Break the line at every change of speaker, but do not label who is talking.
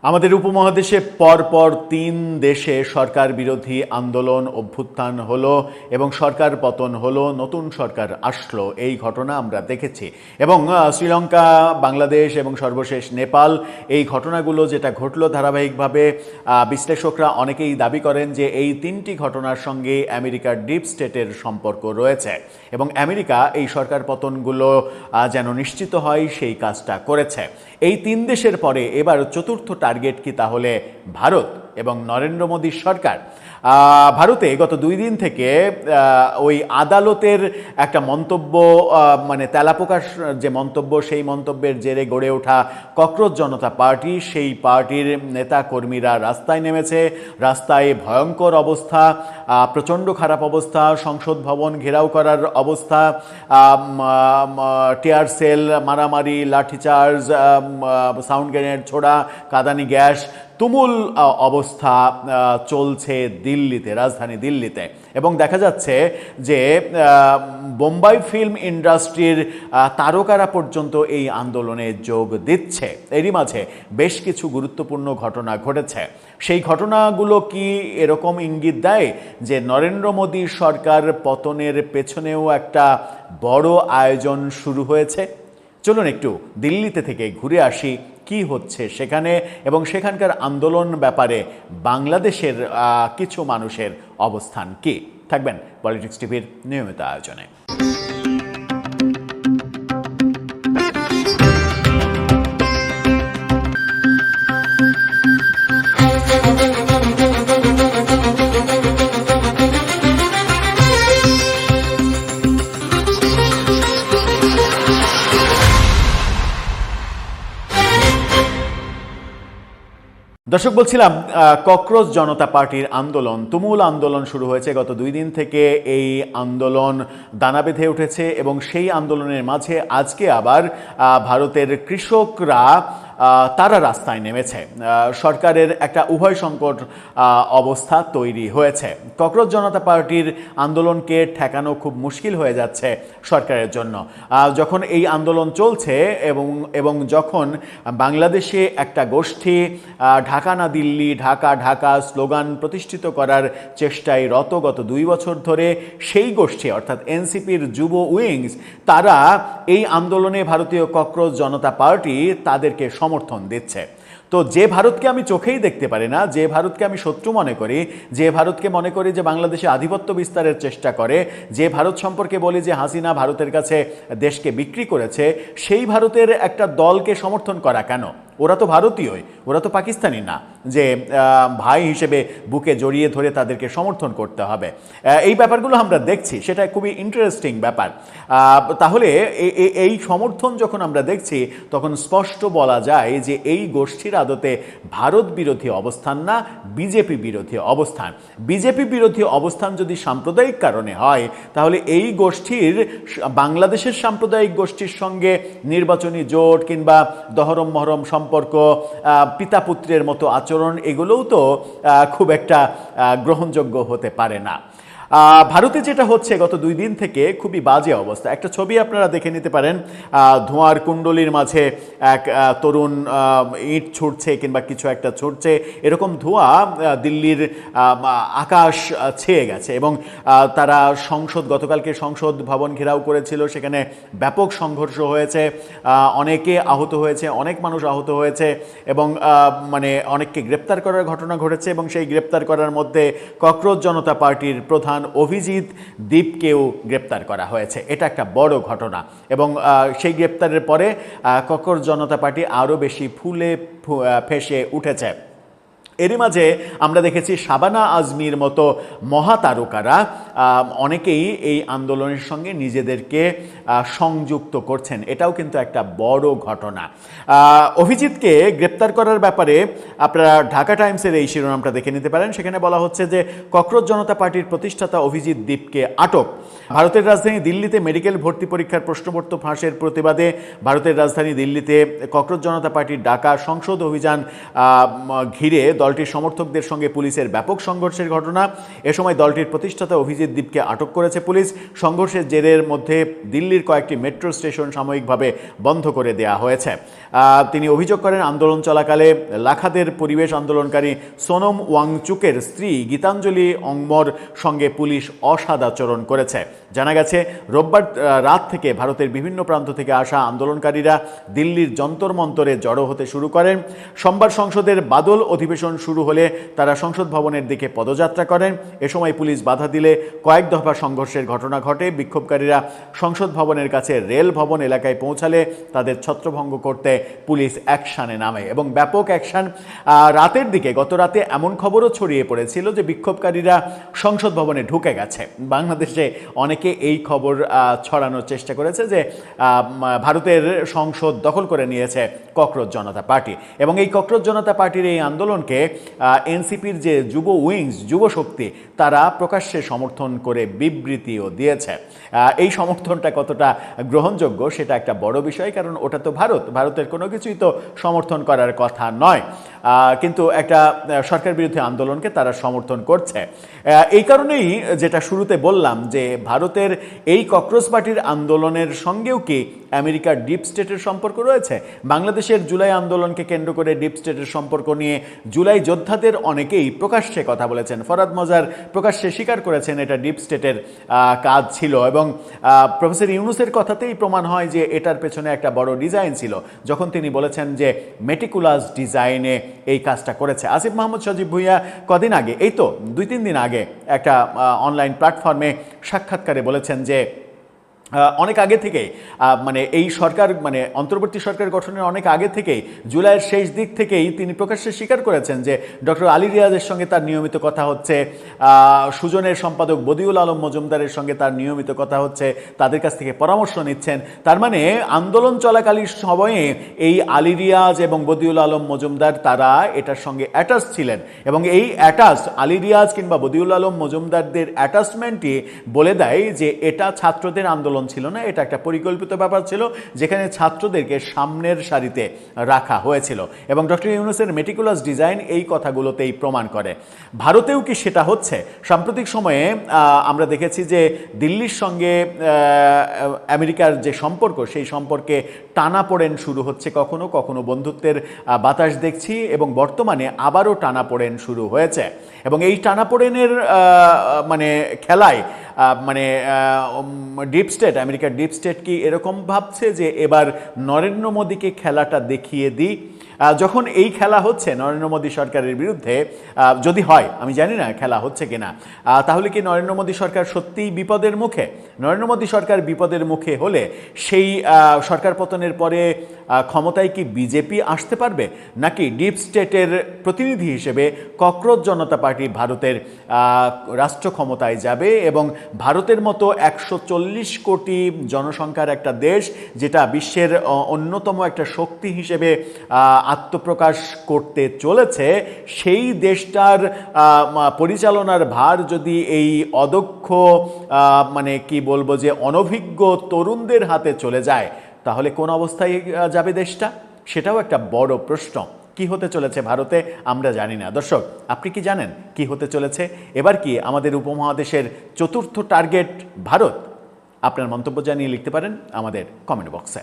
আমাদের উপমহাদেশে পরপর ৩ দেশে সরকার বিরোধী আন্দোলন অভ্যুত্থান হলো এবং সরকার পতন হলো, নতুন সরকার আসলো। এই ঘটনা আমরা দেখেছি এবং শ্রীলঙ্কা, বাংলাদেশ এবং সর্বশেষ নেপাল, এই ঘটনাগুলো যেটা ঘটলো ধারাবাহিকভাবে বিশ্লেষকরা অনেকেই দাবি করেন যে এই ৩টি ঘটনার সঙ্গে আমেরিকার ডিপ স্টেটের সম্পর্ক রয়েছে এবং আমেরিকা এই সরকার পতনগুলো যেন নিশ্চিত হয় সেই কাজটা করেছে। এই ৩ দেশের পরে এবার চতুর্থ টার্গেট কি তাহলে ভারত এবং নরেন্দ্র মোদীর সরকার? ভারতে গত ২ দিন থেকে ওই আদালতের একটা মন্তব্য, মানে তেলাপোকার যে মন্তব্য, সেই মন্তব্যের জেরে গড়ে ওঠা ককরোচ জনতা পার্টি, সেই পার্টির নেতা কর্মীরা রাস্তায় নেমেছে। রাস্তায় ভয়ঙ্কর অবস্থা, প্রচণ্ড খারাপ অবস্থা, সংসদ ভবন ঘেরাও করার অবস্থা, টিয়ার সেল মারামারি, লাঠিচার্জ, সাউন্ড গ্রেনেড ছোড়া, কাঁদানি গ্যাস, তুমুল অবস্থা চলছে দিল্লিতে, রাজধানী দিল্লিতে। এবং দেখা যাচ্ছে যে বোম্বাই ফিল্ম ইন্ডাস্ট্রির তারকারা পর্যন্ত এই আন্দোলনে যোগ দিচ্ছে। এরই মাঝে বেশ কিছু গুরুত্বপূর্ণ ঘটনা ঘটেছে। সেই ঘটনাগুলো কি এরকম ইঙ্গিত দেয় যে নরেন্দ্র মোদী সরকার পতনের পেছনেও একটা বড় আয়োজন শুরু হয়েছে? চলুন একটু দিল্লিতে থেকে ঘুরে আসি কি হচ্ছে সেখানে এবং সেখানকার আন্দোলন ব্যাপারে বাংলাদেশের কিছু মানুষের অবস্থান কি। থাকবেন পলিটিক্স টিভির নিয়মিত আয়োজনে। দর্শক, বলছিলাম ককরোচ জনতা পার্টির আন্দোলন, তুমুল আন্দোলন শুরু হয়েছে গত ২ দিন থেকে। এই আন্দোলন দানা বেঁধে উঠেছে এবং সেই আন্দোলনের মাঝে আজকে আবার ভারতের কৃষকরা তারা রাস্তায় নেমেছে। সরকারের একটা উভয় সংকট অবস্থা তৈরি হয়েছে। ককরোচ জনতা পার্টির আন্দোলনকে ঠেকানো খুব মুশকিল হয়ে যাচ্ছে সরকারের জন্য। যখন এই আন্দোলন চলছে এবং যখন বাংলাদেশে একটা গোষ্ঠী ঢাকা না দিল্লি, ঢাকা ঢাকা স্লোগান প্রতিষ্ঠিত করার চেষ্টায় রত গত ২ বছর ধরে, সেই গোষ্ঠী অর্থাৎ এনসিপির যুব উইংস, তারা এই আন্দোলনে ভারতীয় ককরোচ জনতা পার্টি তাদেরকে সমর্থন দিচ্ছে। তো যে ভারতকে আমি চোখেই দেখতে পারি না, যে ভারতকে আমি শত্রু মনে করি, যে ভারতকে মনে করি যে বাংলাদেশে আধিপত্য বিস্তারের চেষ্টা করে, যে ভারত সম্পর্কে বলি যে হাসিনা ভারতের কাছে দেশকে বিক্রি করেছে, সেই ভারতের একটা দলকে সমর্থন করা কেন? ওরা তো ভারতীয়ই, ওরা তো পাকিস্তানি না যে ভাই হিসেবে বুকে জড়িয়ে ধরে তাদেরকে সমর্থন করতে হবে। এই ব্যাপারগুলো আমরা দেখছি, সেটা খুবই ইন্টারেস্টিং ব্যাপার। তাহলে এই সমর্থন যখন আমরা দেখছি, তখন স্পষ্ট বলা যায় যে এই গোষ্ঠীর আদতে ভারত বিরোধী অবস্থান না, বিজেপি বিরোধী অবস্থান। বিজেপি বিরোধী অবস্থান যদি সাম্প্রদায়িক কারণে হয়, তাহলে এই গোষ্ঠীর বাংলাদেশের সাম্প্রদায়িক গোষ্ঠীর সঙ্গে নির্বাচনী জোট কিংবা দহরম মহরম সম্পর্ক, পিতা পুত্রের মতো আচরণ, এগুলোও তো খুব একটা গ্রহণযোগ্য হতে পারে না। ভারতে যেটা হচ্ছে গত ২ দিন থেকে খুবই বাজে অবস্থা। একটা ছবি আপনারা দেখে নিতে পারেন। ধোঁয়ার কুণ্ডলীর মাঝে এক তরুণ ইট ছুটছে কিংবা কিছু একটা ছুটছে, এরকম ধোঁয়া দিল্লির আকাশ ছেয়ে গেছে এবং তারা গতকালকে সংসদ ভবন ঘেরাও করেছিল। সেখানে ব্যাপক সংঘর্ষ হয়েছে, অনেকে আহত হয়েছে, অনেক মানুষ আহত হয়েছে এবং মানে অনেককে গ্রেপ্তার করার ঘটনা ঘটেছে এবং সেই গ্রেপ্তার করার মধ্যে ককরোচ জনতা পার্টির প্রধান অভিজিৎ দীপকেও গ্রেপ্তার করা হয়েছে। এটা একটা বড় ঘটনা এবং সেই গ্রেপ্তারের পরে ককরোচ জনতা পার্টি আরও বেশি ফুলে ফেঁসে উঠেছে। এরই মাঝে আমরা দেখেছি শাবানা আজমির মতো মহাতারকারা অনেকেই এই আন্দোলনের সঙ্গে নিজেদেরকে সংযুক্ত করছেন। এটাও কিন্তু একটা বড় ঘটনা। অভিজিৎকে গ্রেপ্তার করার ব্যাপারে আপনারা ঢাকা টাইমসের এই শিরোনামটা দেখে নিতে পারেন। সেখানে বলা হচ্ছে যে ককরোচ জনতা পার্টির প্রতিষ্ঠাতা অভিজিৎ দীপকে আটক। ভারতের রাজধানী দিল্লিতে মেডিকেল ভর্তি পরীক্ষার প্রশ্নপত্র ফাঁসের প্রতিবাদে ভারতের রাজধানী দিল্লিতে ককরোচ জনতা পার্টির ডাকা সংসদ অভিযান ঘিরে দলটির সমর্থকদের সঙ্গে পুলিশের ব্যাপক সংঘর্ষের ঘটনা। এ সময় দলটির প্রতিষ্ঠাতা অভিজিৎ দীপকে আটক করেছে পুলিশ। সংঘর্ষের জেরের মধ্যে দিল্লির কয়েকটি মেট্রো স্টেশন সাময়িকভাবে বন্ধ করে দেওয়া হয়েছে। তিনি অভিযোগ করেন, আন্দোলন চলাকালে লাখাদের পরিবেশ আন্দোলনকারী সোনম ওয়াংচুকের স্ত্রী গীতাঞ্জলি অংমর সঙ্গে পুলিশ অসদাচরণ করেছে। জানা গেছে, রোববার রাত থেকে ভারতের বিভিন্ন প্রান্ত থেকে আসা আন্দোলনকারীরা দিল্লির যন্তর মন্তরে জড়ো হতে শুরু করেন। সোমবার সংসদের বাদল অধিবেশন শুরু হলে তারা সংসদ ভবনের দিকে পদযাত্রা করেন। এ সময় পুলিশ বাধা দিলে কয়েক দফা সংঘর্ষের ঘটনা ঘটে। বিক্ষোভকারীরা সংসদ ভবনের কাছে রেল ভবন এলাকায় পৌঁছালে তাদের ছত্রভঙ্গ করতে পুলিশ অ্যাকশনে নামে এবং ব্যাপক অ্যাকশন। রাতের দিকে, গত রাতে এমন খবরও ছড়িয়ে পড়েছিল যে বিক্ষোভকারীরা সংসদ ভবনে ঢুকে গেছে। বাংলাদেশে অনেকে এই খবর ছড়ানোর চেষ্টা করেছে যে ভারতের সংসদ দখল করে নিয়েছে ককরোচ জনতা পার্টি, এবং এই ককরোচ জনতা পার্টির এই আন্দোলনকে এনসিপির যে যুব উইংস, যুব শক্তি, তারা প্রকাশ্যে সমর্থন করে বিবৃতিও দিয়েছে। এই সমর্থনটা কতটা গ্রহণযোগ্য সেটা একটা বড় বিষয়, কারণ ওটা তো ভারতের কোনো কিছুই তো সমর্থন করার কথা নয়, কিন্তু একটা সরকার বিরোধী আন্দোলনকে তারা সমর্থন করছে। এই কারণেই যেটা শুরুতে বললাম যে ভারতের এই ককরোচ পার্টির আন্দোলনের সঙ্গেও কি আমেরিকার ডিপ স্টেটের সম্পর্ক রয়েছে। বাংলাদেশের জুলাই আন্দোলনকে কেন্দ্র করে ডিপ স্টেটের সম্পর্ক নিয়ে জুলাই যোদ্ধাদের অনেকেই প্রকাশ্যে কথা বলেছেন। ফরহাদ মজার প্রকাশ্যে স্বীকার করেছেন এটা ডিপ স্টেটের কাজ ছিল, এবং প্রফেসর ইউনূসের কথাতেই প্রমাণ হয় যে এটার পেছনে একটা বড় ডিজাইন ছিল, যখন তিনি বলেছেন যে মেটিকুলাস ডিজাইনে এই কাজটা করেছে। আসিফ মাহমুদ সজীব ভুঁইয়া কদিন আগে, এই তো 2-3 দিন আগে একটা অনলাইন প্ল্যাটফর্মে সাক্ষাৎকারে বলেছেন যে অনেক আগে থেকেই মানে এই সরকার, মানে অন্তর্বর্তী সরকার গঠনের অনেক আগে থেকেই, জুলাইয়ের শেষ দিক থেকেই তিনি প্রকাশ্যে স্বীকার করেছেন যে ডক্টর আলী রিয়াজের সঙ্গে তার নিয়মিত কথা হচ্ছে, সুজনের সম্পাদক বদিউল আলম মজুমদারের সঙ্গে তার নিয়মিত কথা হচ্ছে, তাদের কাছ থেকে পরামর্শ নিচ্ছেন। তার মানে আন্দোলন চলাকালীন সময়ে এই আলী রিয়াজ এবং বদিউল আলম মজুমদার তারা এটার সঙ্গে অ্যাটাচ ছিলেন, এবং এই অ্যাটাচ আলী রিয়াজ কিংবা বদিউল আলম মজুমদারদের অ্যাটাচমেন্টই বলে দেয় যে এটা ছাত্রদের আন্দোলন ছিল না, এটা একটা পরিকল্পিত ব্যাপার ছিল, যেখানে ছাত্রদেরকে সামনের সারিতে রাখা হয়েছিল। এবং ডক্টর ইউনূসের মেটিকুলাস ডিজাইন এই কথাগুলোতেই প্রমাণ করে। ভারতেও কি সেটা হচ্ছে? সাম্প্রতিক সময়ে আমরা দেখেছি যে দিল্লির সঙ্গে আমেরিকার যে সম্পর্ক, সেই সম্পর্কে টানাপোড়েন শুরু হচ্ছে, কখনো কখনো বন্ধুত্বের বাতাস দেখছি, এবং বর্তমানে আবারও টানাপোড়েন শুরু হয়েছে। এবং এই টানাপোড়েনের মানে খেলায় মানে ডিপ স্টেট, আমেরিকার ডিপ স্টেট কি এরকম ভাবছে যে এবার নরেন্দ্র মোদীকে খেলাটা দেখিয়ে দিই? যখন এই খেলা হচ্ছে নরেন্দ্র মোদী সরকারের বিরুদ্ধে, যদি হয়, আমি জানি না খেলা হচ্ছে কিনা, তাহলে কি নরেন্দ্র মোদী সরকার সত্যিই বিপদের মুখে? নরেন্দ্র মোদী সরকার বিপদের মুখে হলে সেই সরকার পতনের পরে ক্ষমতায় কি বিজেপি আসতে পারবে, নাকি ডিপ স্টেটের প্রতিনিধি হিসেবে ককরোচ জনতা পার্টি ভারতের রাষ্ট্র ক্ষমতায় যাবে, এবং ভারতের মতো 140 কোটি জনসংখ্যার একটা দেশ, যেটা বিশ্বের অন্যতম একটা শক্তি হিসেবে আত্মপ্রকাশ করতে চলেছে, সেই দেশটার পরিচালনার ভার যদি এই অদক্ষ, মানে কি বলবো, যে অনভিজ্ঞ তরুণদের হাতে চলে যায়, তাহলে কোন অবস্থায় যাবে দেশটা? সেটাও একটা বড় প্রশ্ন। কি হতে চলেছে ভারতে আমরা জানি না। দর্শক, আপনি কি জানেন কি হতে চলেছে? এবার কি আমাদের উপমহাদেশের চতুর্থ টার্গেট ভারত? আপনার মন্তব্য জানিয়ে লিখতে পারেন আমাদের কমেন্ট বক্সে।